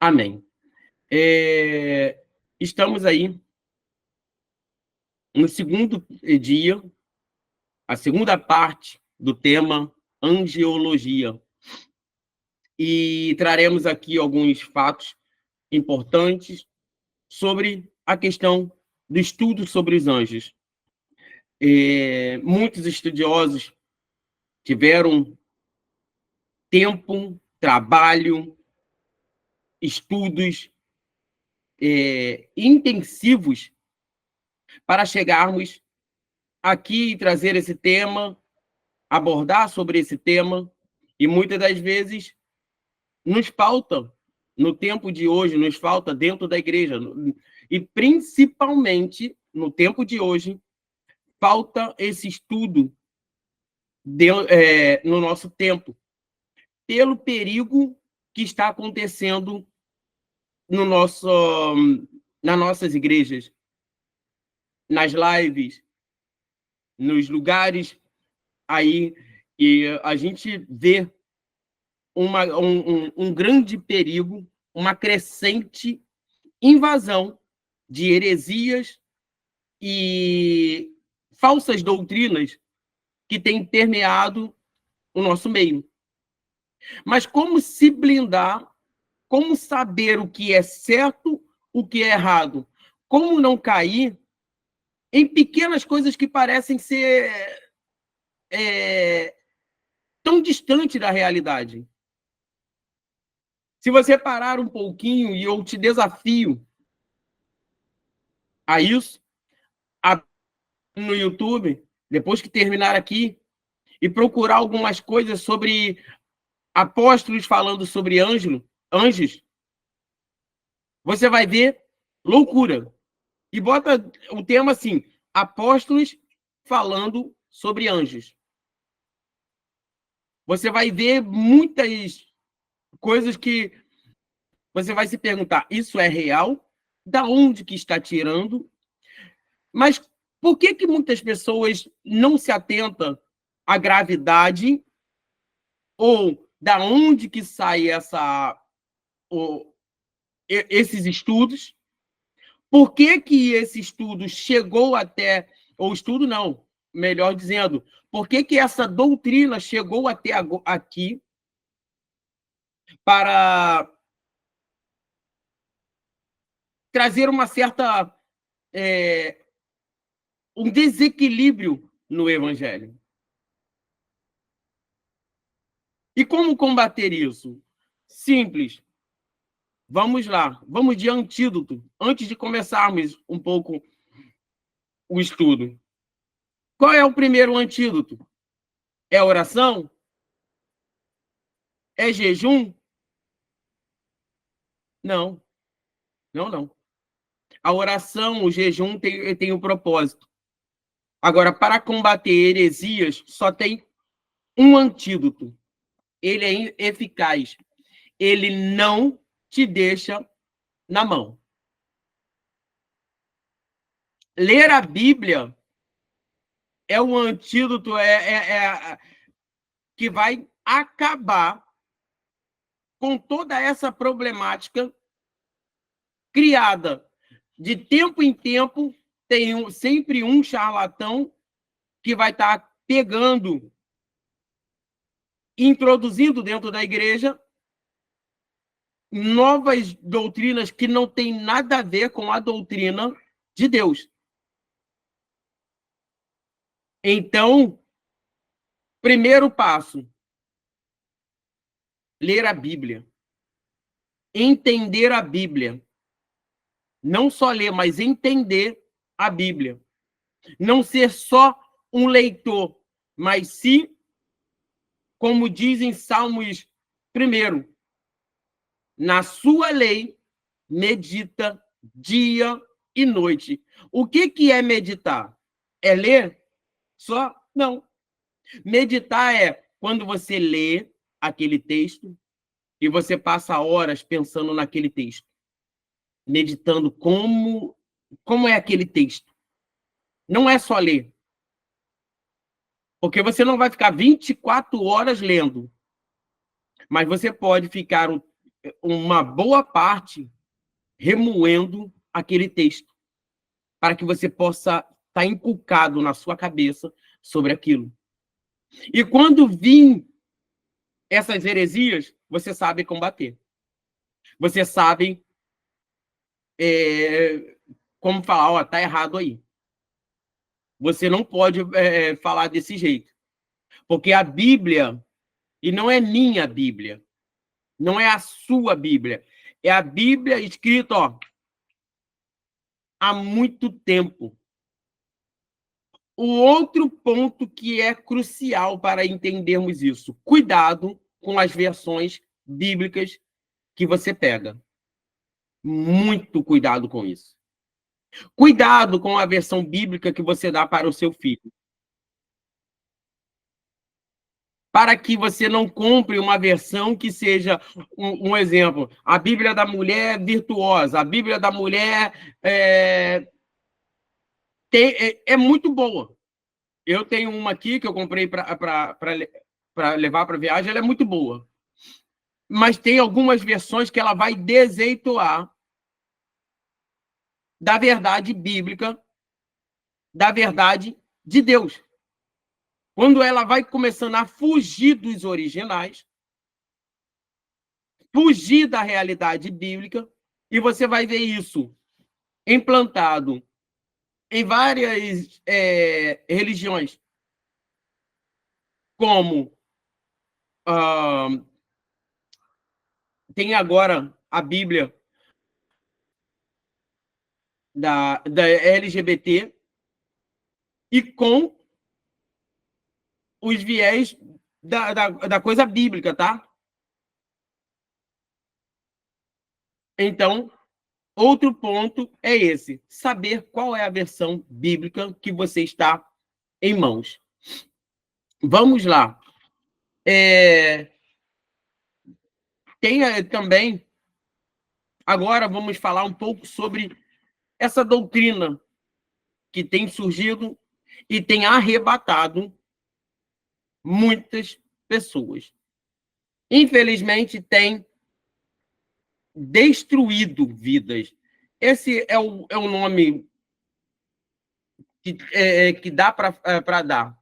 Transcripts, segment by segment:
Amém. Estamos aí no segundo dia, a segunda parte do tema angiologia. E traremos aqui alguns fatos importantes sobre a questão do estudo sobre os anjos. Muitos estudiosos tiveram tempo, trabalho, estudos intensivos para chegarmos aqui e trazer esse tema, abordar sobre esse tema, e muitas das vezes nos falta, no tempo de hoje, nos falta dentro da igreja, e principalmente no tempo de hoje, falta esse estudo no nosso tempo, pelo perigo que está acontecendo nas nossas igrejas, nas lives, nos lugares aí, e a gente vê um grande perigo, uma crescente invasão de heresias e falsas doutrinas que têm permeado o nosso meio. Mas como se blindar, como saber o que é certo, o que é errado, como não cair em pequenas coisas que parecem ser tão distante da realidade. Se você parar um pouquinho, e eu te desafio a isso, no YouTube, depois que terminar aqui, e procurar algumas coisas sobre apóstolos falando sobre anjos, você vai ver loucura. E bota o tema assim, apóstolos falando sobre anjos. Você vai ver muitas coisas que você vai se perguntar, isso é real? Da onde que está tirando? Mas por que muitas pessoas não se atentam à gravidade ou da onde que sai esses estudos? Por que esse estudo chegou até, ou estudo não, melhor dizendo, por que essa doutrina chegou até aqui para trazer uma certa um desequilíbrio no evangelho? E como combater isso? Simples. Vamos lá, vamos de antídoto, antes de começarmos um pouco o estudo. Qual é o primeiro antídoto? É oração? É jejum? Não, não. A oração, o jejum tem um propósito. Agora, para combater heresias, só tem um antídoto. Ele é eficaz. Ele não te deixa na mão. Ler a Bíblia é um antídoto que vai acabar com toda essa problemática criada. De tempo em tempo, tem sempre um charlatão que vai estar pegando, introduzindo dentro da igreja novas doutrinas que não têm nada a ver com a doutrina de Deus. Então, primeiro passo, ler a Bíblia. Entender a Bíblia. Não só ler, mas entender a Bíblia. Não ser só um leitor, mas sim, como dizem Salmos 1, na sua lei, medita dia e noite. O que é meditar? É ler só? Não. Meditar é quando você lê aquele texto e você passa horas pensando naquele texto, meditando como é aquele texto. Não é só ler. Porque você não vai ficar 24 horas lendo. Mas você pode ficar uma boa parte remoendo aquele texto, para que você possa estar inculcado na sua cabeça sobre aquilo. E quando vir essas heresias, você sabe combater. Você sabe como falar, ó, tá errado aí. Você não pode falar desse jeito. Porque a Bíblia, e não é minha Bíblia, não é a sua Bíblia, é a Bíblia escrita, ó, há muito tempo. O outro ponto que é crucial para entendermos isso, cuidado com as versões bíblicas que você pega. Muito cuidado com isso. Cuidado com a versão bíblica que você dá para o seu filho. Para que você não compre uma versão que seja um exemplo. A Bíblia da mulher virtuosa, a Bíblia da mulher é muito boa. Eu tenho uma aqui que eu comprei para levar para viagem, ela é muito boa. Mas tem algumas versões que ela vai deseitoar da verdade bíblica, da verdade de Deus. Quando ela vai começando a fugir dos originais, fugir da realidade bíblica, e você vai ver isso implantado em várias religiões, como tem agora a Bíblia da LGBT, e com os viés da coisa bíblica, tá? Então, outro ponto é esse, saber qual é a versão bíblica que você está em mãos. Vamos lá. Tem também, agora vamos falar um pouco sobre essa doutrina que tem surgido e tem arrebatado muitas pessoas. Infelizmente, tem destruído vidas. Esse é o nome que dá para dar.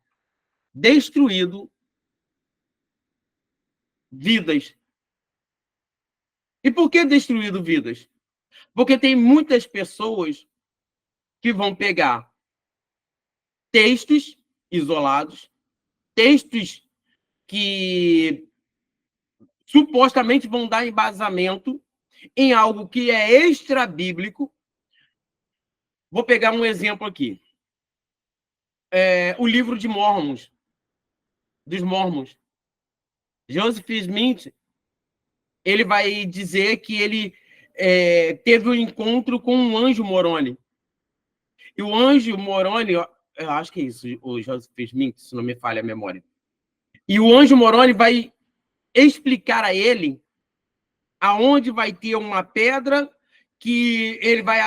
Destruído vidas. E por que destruído vidas? Porque tem muitas pessoas que vão pegar textos isolados, textos que supostamente vão dar embasamento em algo que é extra-bíblico. Vou pegar um exemplo aqui. O livro de Mormons, dos Mormons. Joseph Smith, ele vai dizer que ele teve um encontro com um anjo Moroni. E o anjo Moroni, eu acho que é isso, o Joseph Smith, se não me falha a memória. E o anjo Moroni vai explicar a ele aonde vai ter uma pedra que ele vai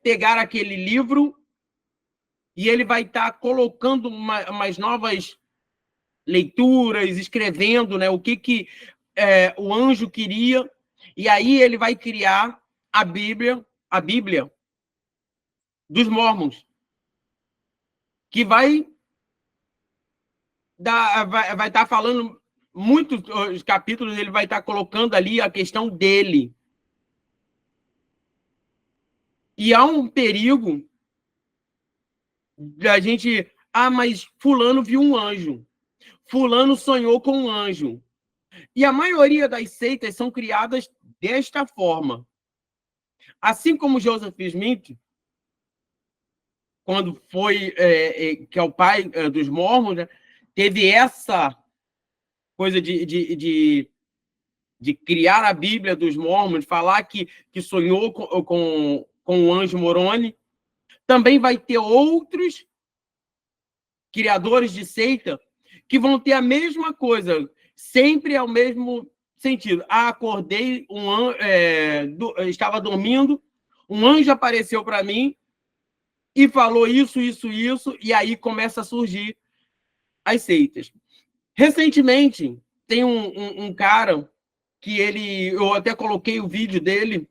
pegar aquele livro e ele vai estar colocando umas novas leituras, escrevendo, né, o que o anjo queria, e aí ele vai criar a Bíblia dos Mormons, que vai estar falando muitos capítulos, ele vai estar colocando ali a questão dele. E há um perigo da gente... mas fulano viu um anjo. Fulano sonhou com um anjo. E a maioria das seitas são criadas desta forma. Assim como Joseph Smith, quando foi, que é o pai dos Mormons, né, teve essa coisa de criar a Bíblia dos Mormons, falar que sonhou com o anjo Moroni. Também vai ter outros criadores de seita que vão ter a mesma coisa, sempre é o mesmo sentido. Acordei, estava dormindo, um anjo apareceu para mim e falou isso, e aí começa a surgir as seitas. Recentemente, tem um cara que eu até coloquei o vídeo dele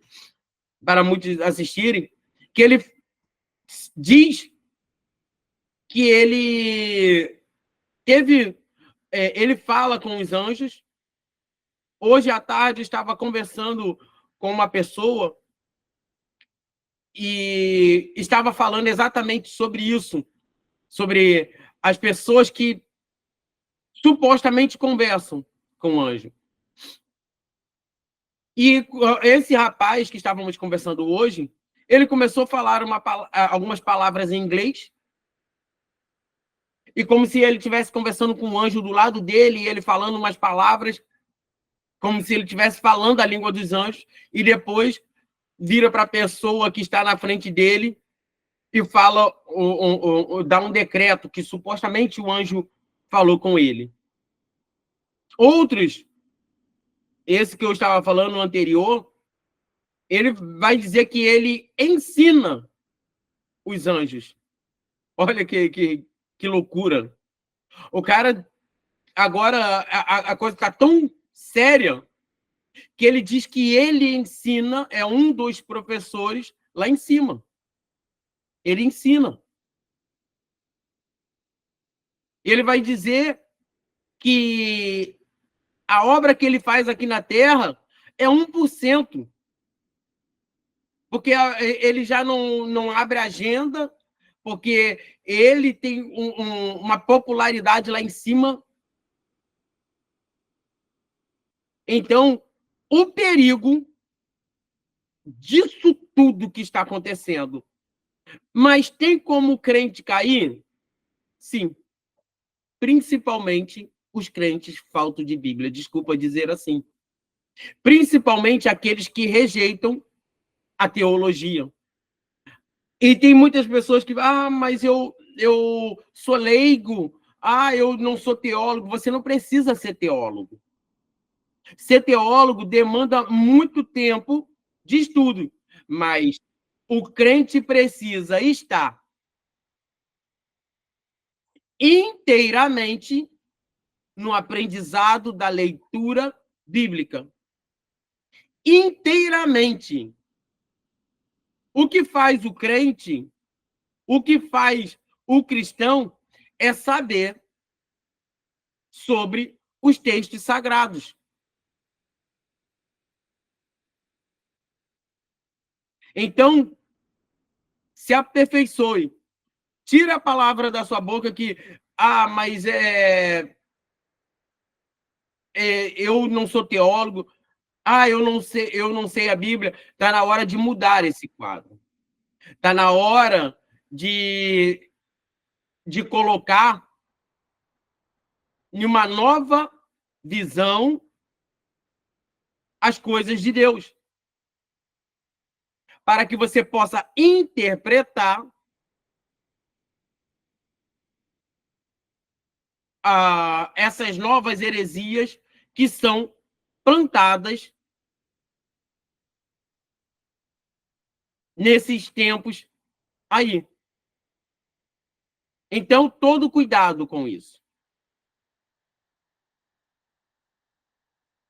para muitos assistirem, que ele diz que ele teve, ele fala com os anjos. Hoje à tarde estava conversando com uma pessoa e estava falando exatamente sobre isso, sobre as pessoas que supostamente conversam com o anjo. E esse rapaz que estávamos conversando hoje, ele começou a falar algumas palavras em inglês, e como se ele estivesse conversando com um anjo do lado dele, e ele falando umas palavras, como se ele estivesse falando a língua dos anjos, e depois vira para a pessoa que está na frente dele e fala, dá um decreto que supostamente o anjo falou com ele. Outros, esse que eu estava falando no anterior, ele vai dizer que ele ensina os anjos. Olha que loucura. O cara, agora, a coisa está tão séria que ele diz que ele ensina, é um dos professores lá em cima. Ele ensina. Ele vai dizer que a obra que ele faz aqui na Terra é 1%, porque ele já não abre agenda, porque ele tem uma popularidade lá em cima. Então, o perigo disso tudo que está acontecendo. Mas tem como o crente cair? Sim. Principalmente os crentes faltos de Bíblia, desculpa dizer assim. Principalmente aqueles que rejeitam a teologia. E tem muitas pessoas que, mas eu sou leigo, eu não sou teólogo. Você não precisa ser teólogo. Ser teólogo demanda muito tempo de estudo, mas o crente precisa estar inteiramente no aprendizado da leitura bíblica. Inteiramente. O que faz o crente, o que faz o cristão é saber sobre os textos sagrados. Então, se aperfeiçoe. Tira a palavra da sua boca que, mas eu não sou teólogo, eu não sei a Bíblia. Está na hora de mudar esse quadro. Está na hora de colocar em uma nova visão as coisas de Deus, para que você possa interpretar essas novas heresias que são plantadas nesses tempos aí. Então, todo cuidado com isso.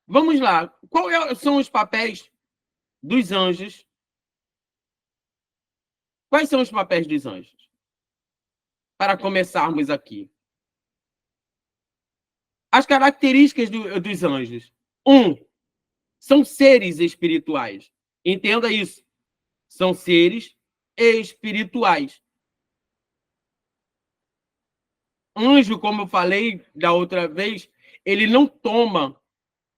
Vamos lá. Quais são os papéis dos anjos? Quais são os papéis dos anjos? Para começarmos aqui. As características dos anjos. São seres espirituais. Entenda isso. São seres espirituais. Anjo, como eu falei da outra vez, ele não toma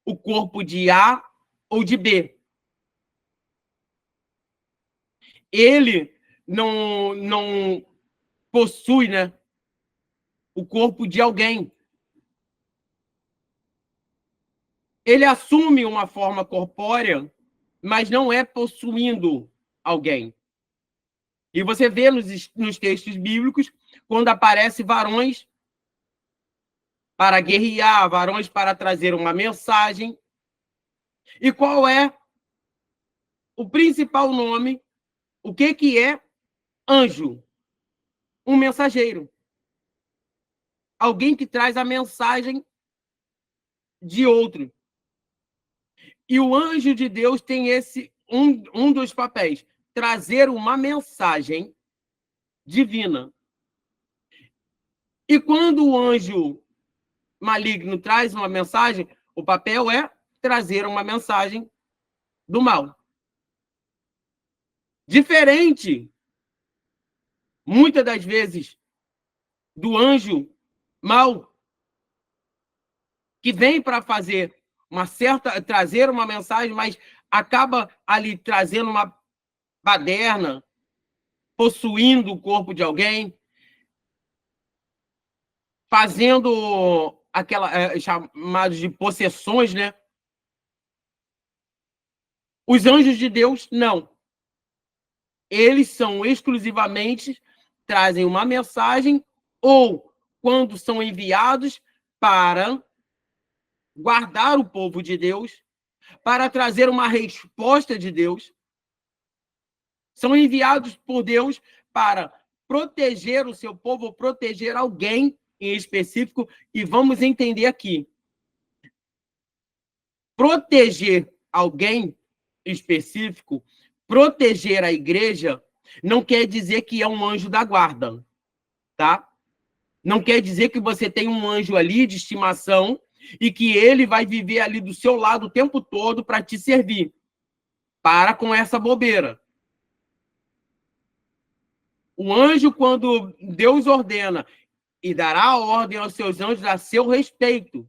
o corpo de A ou de B. Ele não possui, né, o corpo de alguém. Ele assume uma forma corpórea, mas não é possuindo alguém. E você vê nos textos bíblicos, quando aparece varões para guerrear, varões para trazer uma mensagem. E qual é o principal nome? O que é anjo? Um mensageiro. Alguém que traz a mensagem de outro. E o anjo de Deus tem esse um dos papéis, trazer uma mensagem divina. E quando o anjo maligno traz uma mensagem, o papel é trazer uma mensagem do mal. Diferente, muitas das vezes, do anjo mal, que vem para fazer trazer uma mensagem, mas acaba ali trazendo uma baderna, possuindo o corpo de alguém, fazendo aquela chamados de possessões, né? Os anjos de Deus, não. Eles são exclusivamente, trazem uma mensagem, ou quando são enviados para guardar o povo de Deus, para trazer uma resposta de Deus. São enviados por Deus para proteger o seu povo, proteger alguém em específico, e vamos entender aqui. Proteger alguém específico, proteger a igreja, não quer dizer que é um anjo da guarda, tá? Não quer dizer que você tem um anjo ali de estimação e que ele vai viver ali do seu lado o tempo todo para te servir. Para com essa bobeira. O anjo, quando Deus ordena e dará ordem aos seus anjos a seu respeito,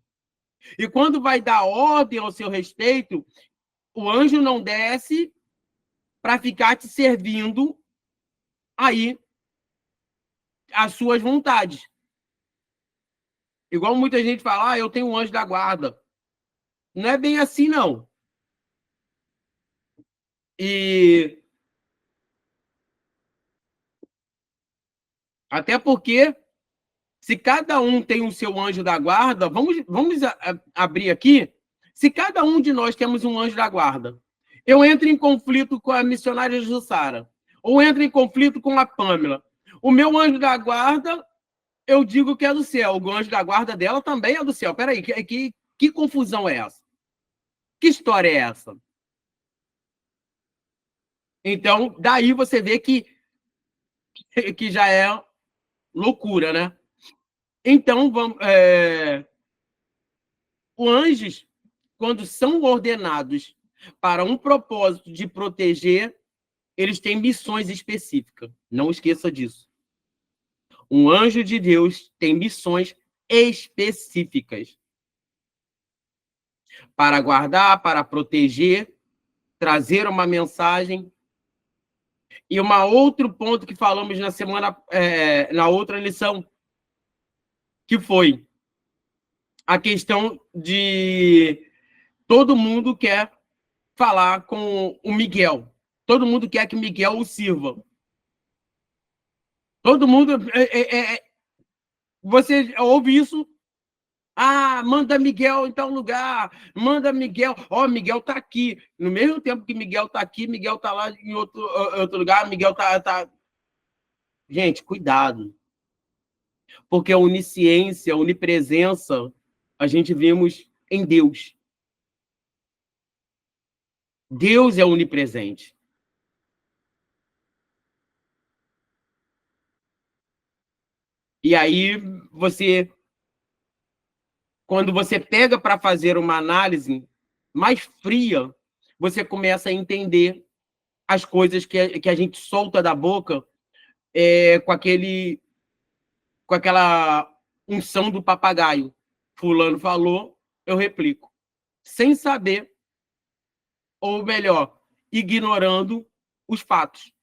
e quando vai dar ordem ao seu respeito, o anjo não desce para ficar te servindo aí as suas vontades. Igual muita gente fala, eu tenho um anjo da guarda. Não é bem assim, não. E até porque, se cada um tem o seu anjo da guarda, vamos abrir aqui. Se cada um de nós temos um anjo da guarda, eu entro em conflito com a missionária Jussara, ou entro em conflito com a Pâmela. O meu anjo da guarda, eu digo que é do céu. O anjo da guarda dela também é do céu. Peraí, que confusão é essa? Que história é essa? Então, daí você vê que já é loucura, né? Então, os anjos, quando são ordenados para um propósito de proteger, eles têm missões específicas. Não esqueça disso. Um anjo de Deus tem missões específicas para guardar, para proteger, trazer uma mensagem. E um outro ponto que falamos na semana, na outra lição, que foi a questão de todo mundo quer falar com o Miguel. Todo mundo quer que Miguel o sirva. Todo mundo... você ouve isso? Manda Miguel em tal lugar. Manda Miguel. Miguel tá aqui. No mesmo tempo que Miguel tá aqui, Miguel tá lá em outro lugar. Miguel tá... Gente, cuidado. Porque a onisciência, a onipresença, a gente vemos em Deus. Deus é onipresente. E aí, quando você pega para fazer uma análise mais fria, você começa a entender as coisas que a gente solta da boca com aquela unção do papagaio. Fulano falou, eu replico. Sem saber, ou melhor, ignorando os fatos.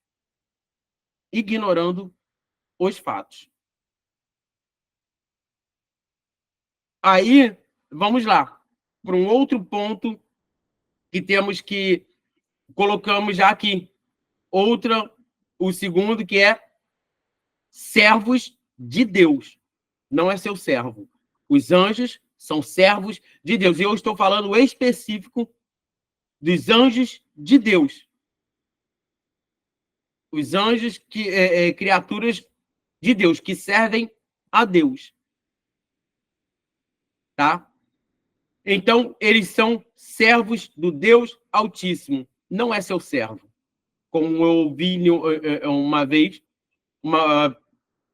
Ignorando os fatos. Aí, vamos lá, para um outro ponto que temos que colocamos já aqui. O segundo, que é servos de Deus. Não é seu servo. Os anjos são servos de Deus. E eu estou falando específico dos anjos de Deus. Os anjos, criaturas de Deus, que servem a Deus. Tá? Então, eles são servos do Deus Altíssimo. Não é seu servo. Como eu ouvi uma vez, uma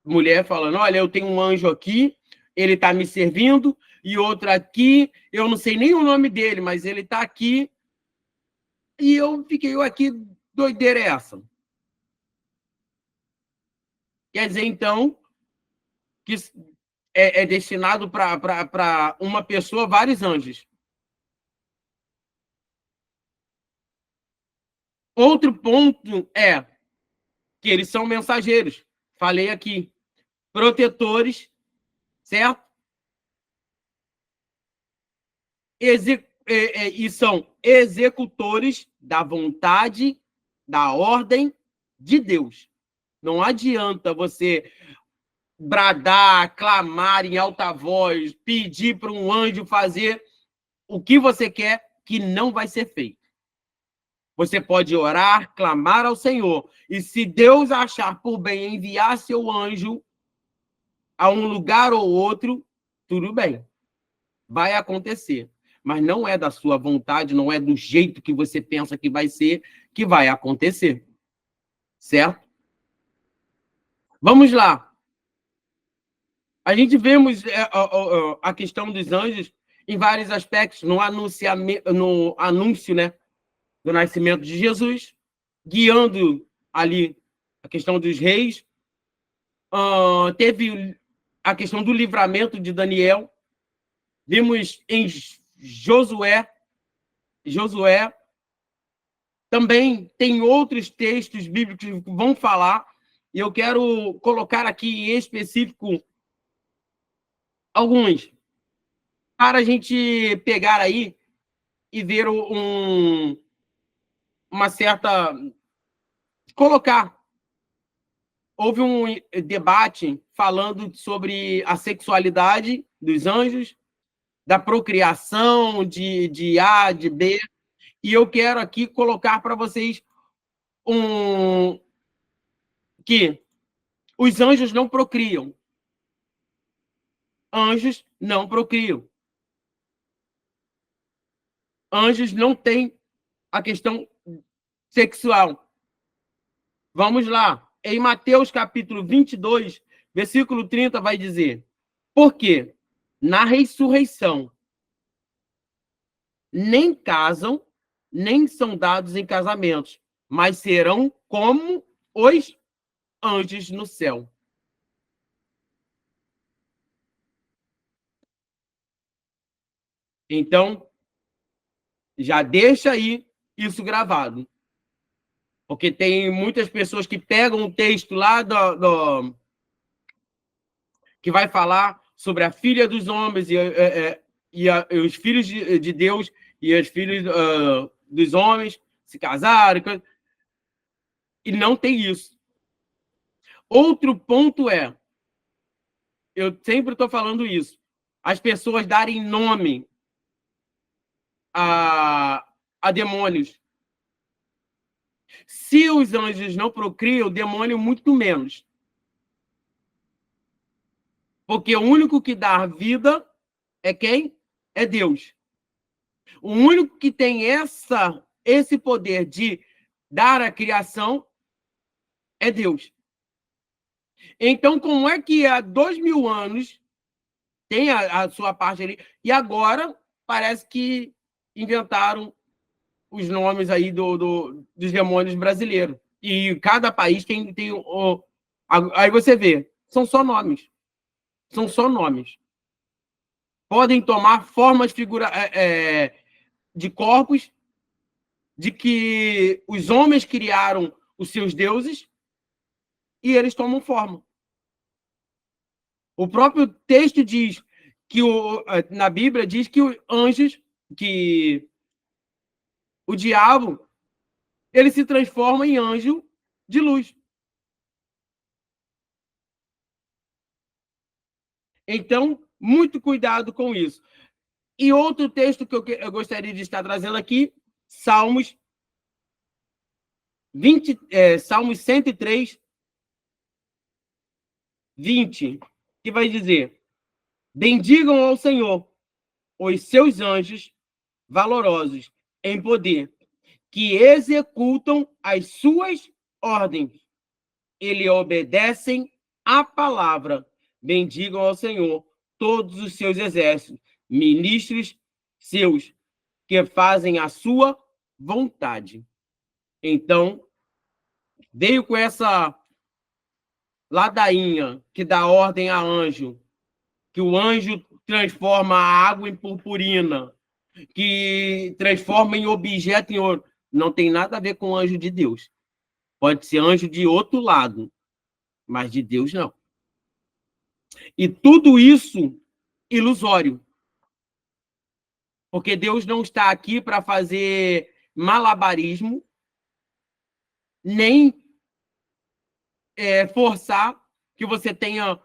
mulher falando, olha, eu tenho um anjo aqui, ele está me servindo, e outro aqui, eu não sei nem o nome dele, mas ele está aqui, e eu fiquei, aqui, doideira é essa? Quer dizer, então, que é destinado para uma pessoa, vários anjos. Outro ponto é que eles são mensageiros. Falei aqui. Protetores, certo? E são executores da vontade, da ordem de Deus. Não adianta você bradar, clamar em alta voz, pedir para um anjo fazer o que você quer, que não vai ser feito. Você pode orar, clamar ao Senhor, e se Deus achar por bem enviar seu anjo a um lugar ou outro, tudo bem, vai acontecer. Mas não é da sua vontade, não é do jeito que você pensa que vai ser, que vai acontecer. Certo? Vamos lá. A gente vemos a questão dos anjos em vários aspectos, no anúncio, né, do nascimento de Jesus, guiando ali a questão dos reis. Teve a questão do livramento de Daniel. Vimos em Josué. Também tem outros textos bíblicos que vão falar, e eu quero colocar aqui em específico alguns, para a gente pegar aí e ver uma certa... Colocar. Houve um debate falando sobre a sexualidade dos anjos, da procriação, de A, de B, e eu quero aqui colocar para vocês que os anjos não procriam. Anjos não procriam. Anjos não têm a questão sexual. Vamos lá. Em Mateus capítulo 22, versículo 30, vai dizer: porque na ressurreição nem casam, nem são dados em casamentos, mas serão como os anjos no céu. Então, já deixa aí isso gravado. Porque tem muitas pessoas que pegam o texto lá que vai falar sobre a filha dos homens e os filhos de Deus e os filhos dos homens se casaram, e não tem isso. Outro ponto é, eu sempre estou falando isso, as pessoas darem nome a demônios. Se os anjos não procriam, o demônio muito menos. Porque o único que dá vida é quem? É Deus. O único que tem esse poder de dar a criação é Deus. Então, como é que há 2000 anos tem a sua parte ali, e agora parece que inventaram os nomes aí dos demônios brasileiros. E cada país tem aí você vê, são só nomes. São só nomes. Podem tomar formas de corpos de que os homens criaram os seus deuses e eles tomam forma. O próprio texto diz que na Bíblia diz que os anjos, que o diabo, ele se transforma em anjo de luz. Então, muito cuidado com isso. E outro texto que eu gostaria de estar trazendo aqui, Salmos 103, 20, que vai dizer: bendigam ao Senhor, os seus anjos valorosos em poder, que executam as suas ordens. Eles obedecem à palavra. Bendigam ao Senhor todos os seus exércitos, ministros seus, que fazem a sua vontade. Então, veio com essa ladainha que dá ordem a anjo, que o anjo transforma a água em purpurina, que transforma em objeto em ouro. Não tem nada a ver com o anjo de Deus. Pode ser anjo de outro lado, mas de Deus não. E tudo isso ilusório. Porque Deus não está aqui para fazer malabarismo, nem forçar que você tenha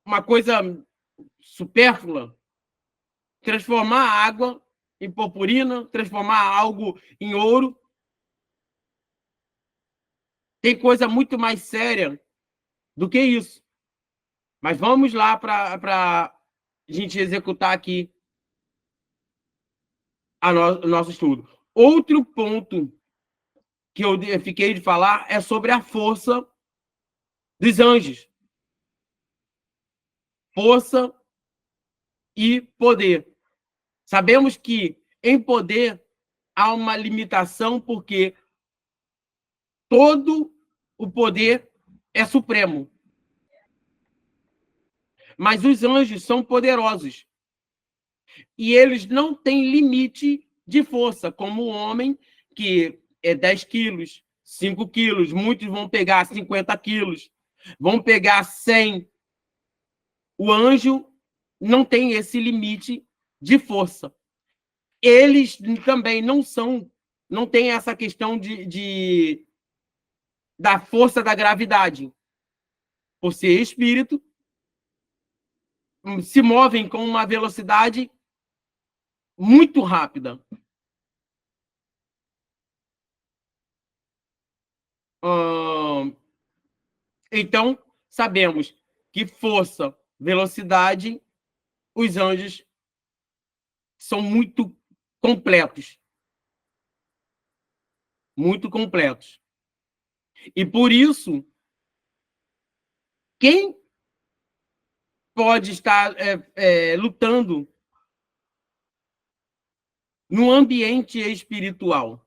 uma coisa supérflua, transformar a água em purpurina, transformar algo em ouro. Tem coisa muito mais séria do que isso. Mas vamos lá para a gente executar aqui o nosso estudo. Outro ponto que eu fiquei de falar é sobre a força dos anjos. Força e poder. Sabemos que em poder há uma limitação, porque todo o poder é supremo. Mas os anjos são poderosos. E eles não têm limite de força, como o homem, que é 10 quilos, 5 quilos. Muitos vão pegar 50 quilos, vão pegar 100. O anjo não tem esse limite de força. Eles também não têm essa questão da força da gravidade. Por ser espírito, se movem com uma velocidade muito rápida. Então, sabemos que força, velocidade, os anjos são muito completos. Muito completos. E por isso, quem pode estar lutando no ambiente espiritual?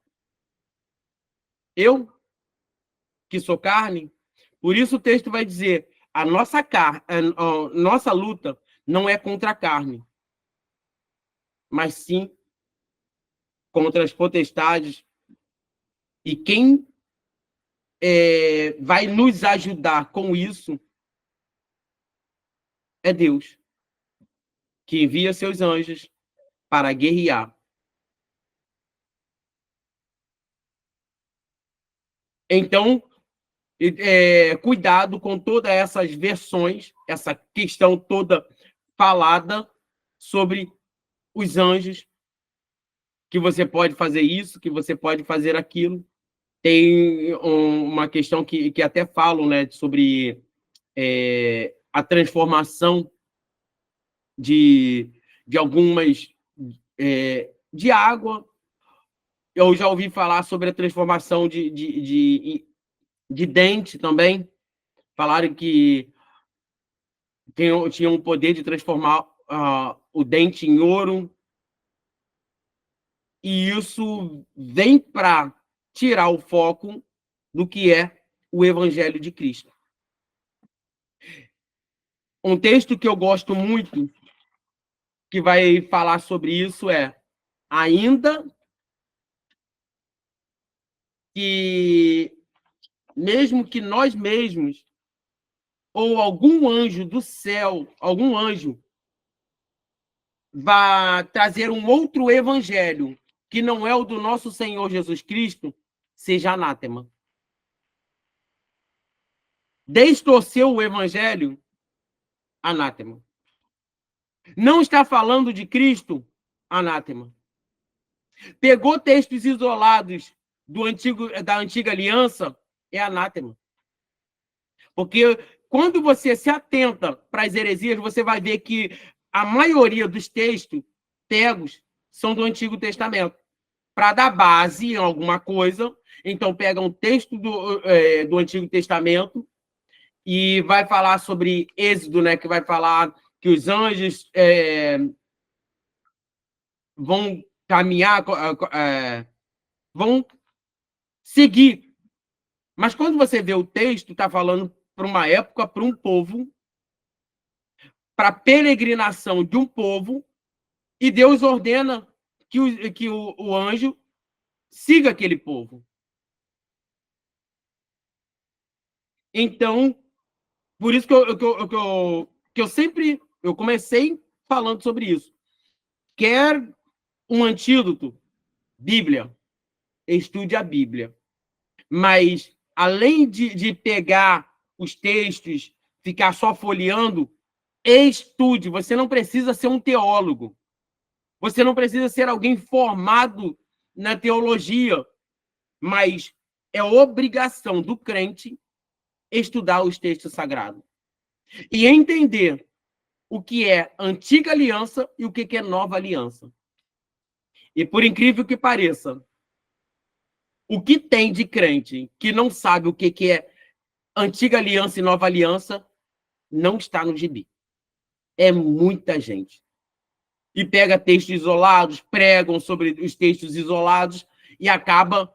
Eu, que sou carne. Por isso o texto vai dizer, a nossa luta não é contra a carne, mas sim contra as potestades. E quem vai nos ajudar com isso é Deus, que envia seus anjos para guerrear. Então, cuidado com todas essas versões, essa questão toda falada sobre os anjos, que você pode fazer isso, que você pode fazer aquilo. Tem uma questão que até falam, né, sobre a transformação de algumas de água. Eu já ouvi falar sobre a transformação de dente também. Falaram que tinha um poder de transformar o dente em ouro. E isso vem para tirar o foco do que é o Evangelho de Cristo. Um texto que eu gosto muito, que vai falar sobre isso, é: ainda que, mesmo que nós mesmos, ou algum anjo do céu, algum anjo, vá trazer um outro evangelho, que não é o do nosso Senhor Jesus Cristo, seja anátema. Distorceu o evangelho, anátema. Não está falando de Cristo, anátema. Pegou textos isolados da antiga aliança, é anátema. Porque quando você se atenta para as heresias, você vai ver que a maioria dos textos pegos são do Antigo Testamento, para dar base em alguma coisa. Então, pega um texto do Antigo Testamento e vai falar sobre Êxodo, né, que vai falar que os anjos vão caminhar, vão seguir. Mas quando você vê o texto, está falando para uma época, para um povo, para a peregrinação de um povo, e Deus ordena que o anjo siga aquele povo. Então, por isso que eu sempre comecei falando sobre isso. Quer um antídoto? Bíblia. Estude a Bíblia. Mas, além de pegar os textos, ficar só folheando, estude. Você não precisa ser um teólogo. Você não precisa ser alguém formado na teologia. Mas é obrigação do crente estudar os textos sagrados. E entender o que é antiga aliança e o que é nova aliança. E por incrível que pareça, o que tem de crente que não sabe o que é antiga aliança e nova aliança não está no gibi. É muita gente. E pega textos isolados, pregam sobre os textos isolados e acaba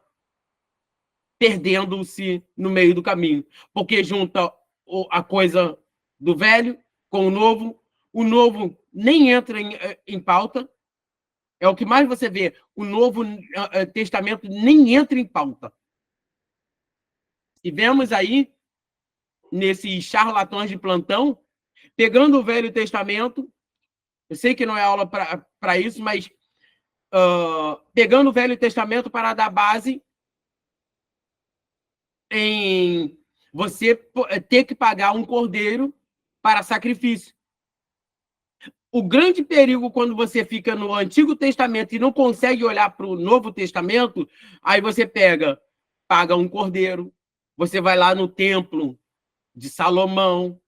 perdendo-se no meio do caminho. Porque junta a coisa do velho com o novo nem entra em pauta. É o que mais você vê. O Novo Testamento nem entra em pauta. E vemos aí, nesses charlatões de plantão, pegando o Velho Testamento, eu sei que não é aula para isso, mas pegando o Velho Testamento para dar base em você ter que pagar um cordeiro para sacrifício. O grande perigo quando você fica no Antigo Testamento e não consegue olhar para o Novo Testamento, aí você paga um cordeiro, você vai lá no templo de Salomão,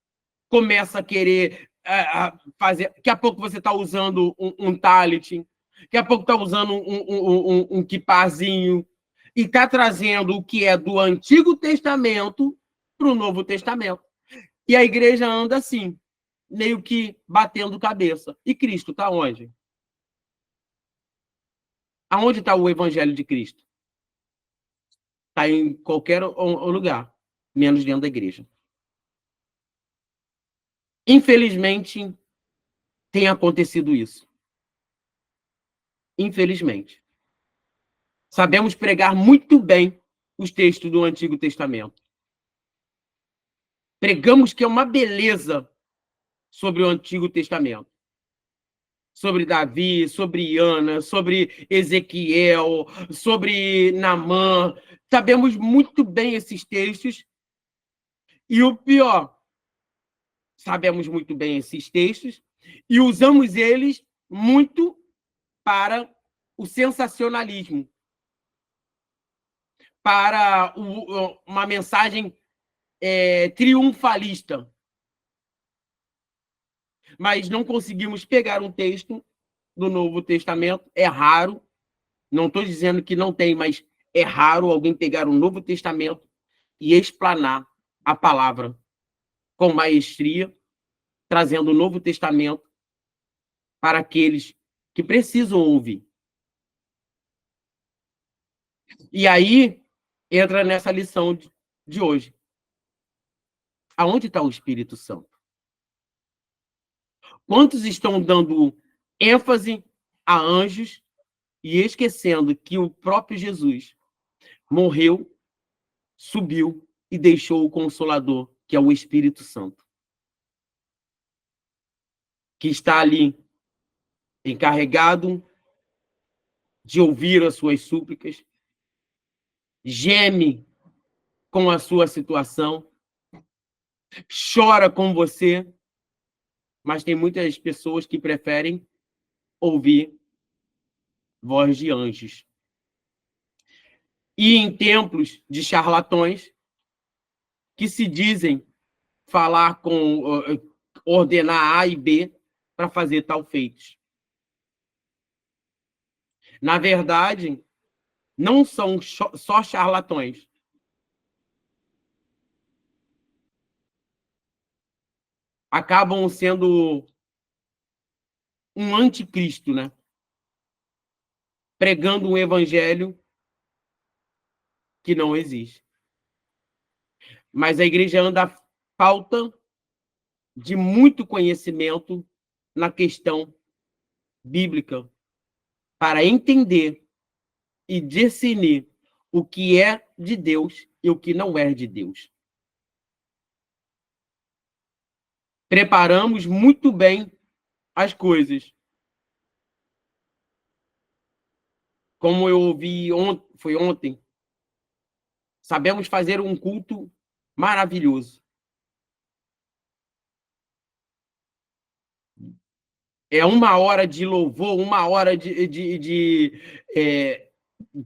começa a querer fazer. Daqui a pouco você está usando um talit, daqui a pouco está usando um quipazinho, e está trazendo o que é do Antigo Testamento para o Novo Testamento. E a igreja anda assim, meio que batendo cabeça. E Cristo está onde? Aonde está o Evangelho de Cristo? Está em qualquer lugar, menos dentro da igreja. Infelizmente, tem acontecido isso. Infelizmente. Sabemos pregar muito bem os textos do Antigo Testamento. Pregamos que é uma beleza sobre o Antigo Testamento. Sobre Davi, sobre Ana, sobre Ezequiel, sobre Naamã. Sabemos muito bem esses textos. E o pior, sabemos muito bem esses textos e usamos eles muito para o sensacionalismo, para uma mensagem triunfalista. Mas não conseguimos pegar um texto do Novo Testamento, é raro, não estou dizendo que não tem, mas é raro alguém pegar o Novo Testamento e explanar a palavra com maestria, trazendo o Novo Testamento para aqueles que precisam ouvir. E aí entra nessa lição de hoje. Aonde está o Espírito Santo? Quantos estão dando ênfase a anjos e esquecendo que o próprio Jesus morreu, subiu e deixou o Consolador, que é o Espírito Santo, que está ali encarregado de ouvir as suas súplicas, geme com a sua situação, chora com você, mas tem muitas pessoas que preferem ouvir voz de anjos. E em templos de charlatões que se dizem falar ordenar A e B, para fazer tal feito. Na verdade, não são só charlatões. Acabam sendo um anticristo, né? Pregando um evangelho que não existe. Mas a igreja anda à falta de muito conhecimento na questão bíblica para entender e discernir o que é de Deus e o que não é de Deus. Preparamos muito bem as coisas. Como eu ouvi foi ontem, sabemos fazer um culto maravilhoso. É 1 hora de louvor, 1 hora de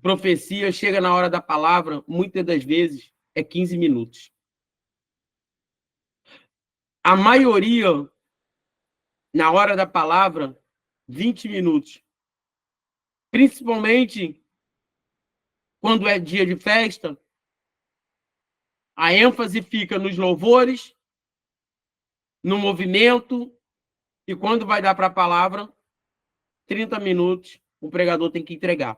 profecia, chega na hora da palavra, muitas das vezes é 15 minutos. A maioria, na hora da palavra, 20 minutos. Principalmente quando é dia de festa, a ênfase fica nos louvores, no movimento, e quando vai dar para a palavra, 30 minutos, o pregador tem que entregar.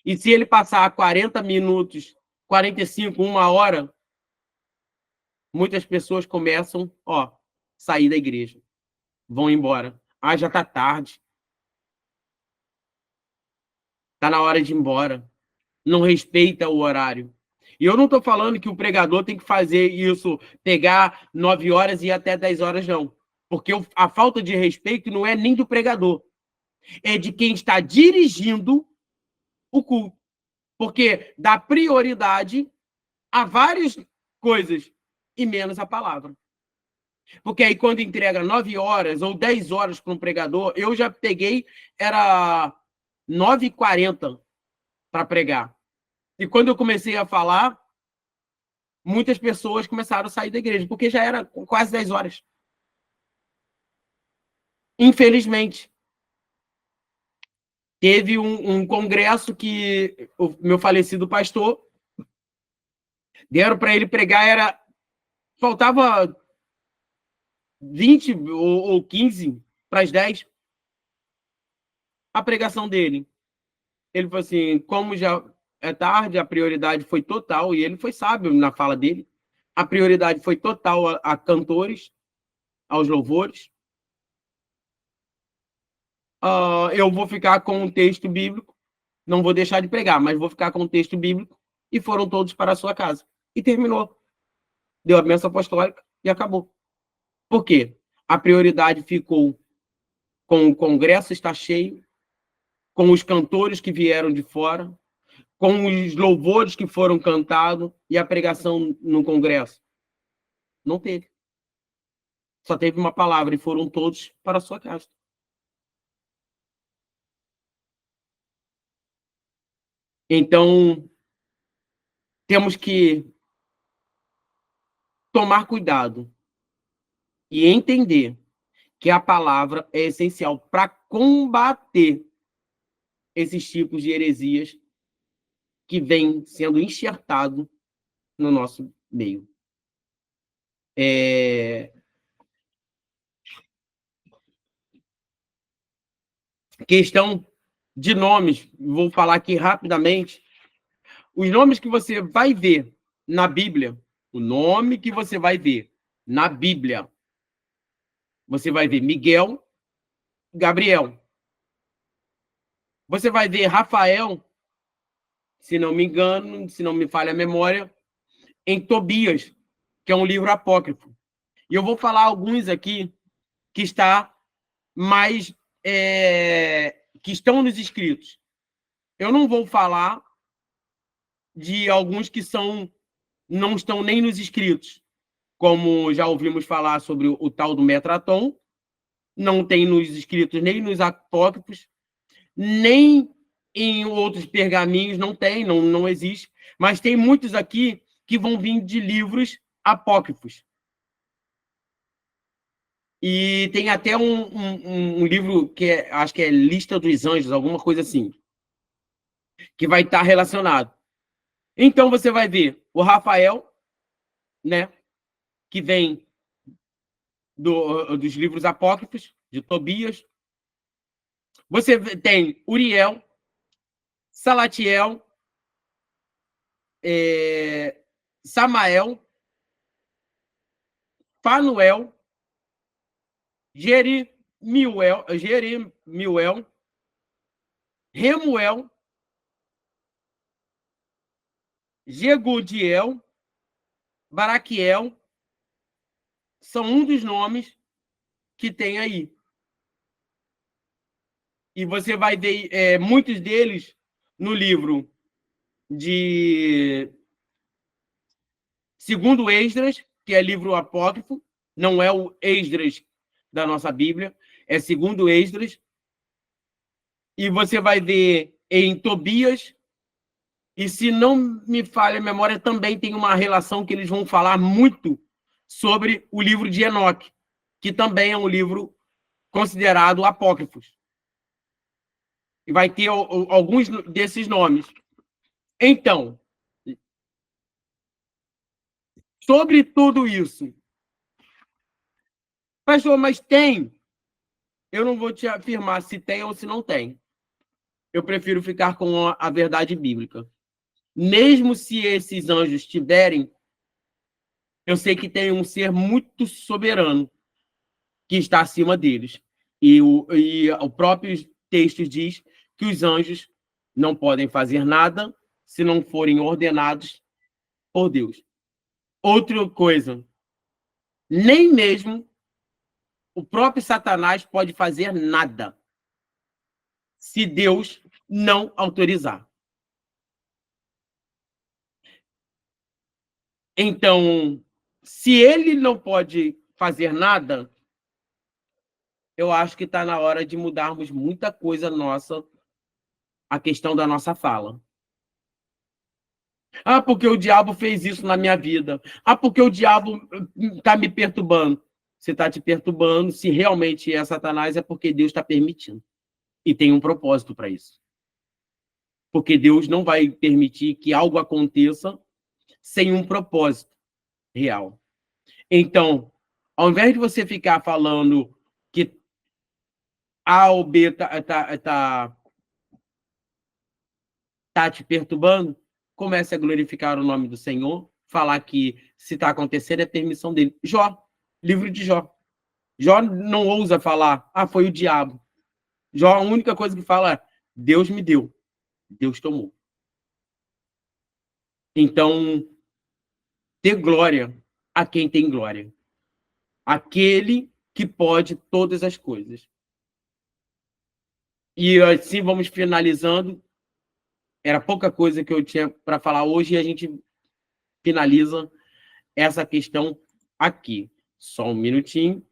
E se ele passar 40 minutos, 45, 1 hora, muitas pessoas começam, sair da igreja. Vão embora. Já está tarde. Está na hora de ir embora. Não respeita o horário. E eu não estou falando que o pregador tem que fazer isso, pegar 9 horas e ir até 10 horas, não. Porque a falta de respeito não é nem do pregador. É de quem está dirigindo o culto. Porque dá prioridade a várias coisas e menos a palavra. Porque aí quando entrega 9 horas ou 10 horas para um pregador, eu já peguei, era 9h40 para pregar. E quando eu comecei a falar, muitas pessoas começaram a sair da igreja, porque já era quase 10 horas. Infelizmente. Teve um congresso que o meu falecido pastor deram para ele pregar, faltava 20 ou 15 para as 10 a pregação dele. Ele falou assim, como já é tarde, a prioridade foi total, e ele foi sábio na fala dele, a prioridade foi total a cantores, aos louvores. Eu vou ficar com um texto bíblico, não vou deixar de pregar, mas vou ficar com um texto bíblico, e foram todos para a sua casa. E terminou. Deu a bênção apostólica e acabou. Por quê? A prioridade ficou com o congresso está cheio, com os cantores que vieram de fora, com os louvores que foram cantados e a pregação no congresso. Não teve. Só teve uma palavra e foram todos para a sua casa. Então, temos que tomar cuidado e entender que a palavra é essencial para combater esses tipos de heresias que vêm sendo enxertado no nosso meio. Questão de nomes, vou falar aqui rapidamente. Os nomes que você vai ver na Bíblia, o nome que você vai ver na Bíblia, você vai ver Miguel, Gabriel. Você vai ver Rafael, se não me engano, se não me falha a memória, em Tobias, que é um livro apócrifo. E eu vou falar alguns aqui que está mais que estão nos escritos. Eu não vou falar de alguns que não estão nem nos escritos, como já ouvimos falar sobre o tal do Metraton, não tem nos escritos nem nos apócrifos, nem em outros pergaminhos, não existe, mas tem muitos aqui que vão vir de livros apócrifos. E tem até um livro que acho que é Lista dos Anjos, alguma coisa assim, que vai estar relacionado. Então você vai ver o Rafael, né, que vem dos livros apócrifos, de Tobias. Você tem Uriel, Salatiel, Samael, Fanuel, Jeremiel, Remuel, Jegudiel, Baraquiel, são um dos nomes que tem aí. E você vai ver muitos deles no livro de Segundo Esdras, que é livro apócrifo, não é o Esdras da nossa Bíblia, é Segundo Esdras. E você vai ver em Tobias, e se não me falha a memória, também tem uma relação que eles vão falar muito sobre o livro de Enoque, que também é um livro considerado apócrifo. E vai ter alguns desses nomes. Então, sobre tudo isso, pastor, mas tem? Eu não vou te afirmar se tem ou se não tem. Eu prefiro ficar com a verdade bíblica. Mesmo se esses anjos tiverem, eu sei que tem um ser muito soberano que está acima deles. E o próprio texto diz que os anjos não podem fazer nada se não forem ordenados por Deus. Outra coisa, nem mesmo o próprio Satanás pode fazer nada se Deus não autorizar. Então, se ele não pode fazer nada, eu acho que está na hora de mudarmos muita coisa nossa, a questão da nossa fala. Ah, porque o diabo fez isso na minha vida. Ah, porque o diabo está me perturbando. Se está te perturbando, se realmente é Satanás, é porque Deus está permitindo. E tem um propósito para isso. Porque Deus não vai permitir que algo aconteça sem um propósito real. Então, ao invés de você ficar falando que A ou B tá te perturbando, comece a glorificar o nome do Senhor, falar que se está acontecendo é permissão dele. Jó, livro de Jó. Jó não ousa falar, foi o diabo. Jó, a única coisa que fala é, Deus me deu, Deus tomou. Então, dê glória a quem tem glória. Aquele que pode todas as coisas. E assim vamos finalizando. Era pouca coisa que eu tinha para falar hoje e a gente finaliza essa questão aqui. Só um minutinho.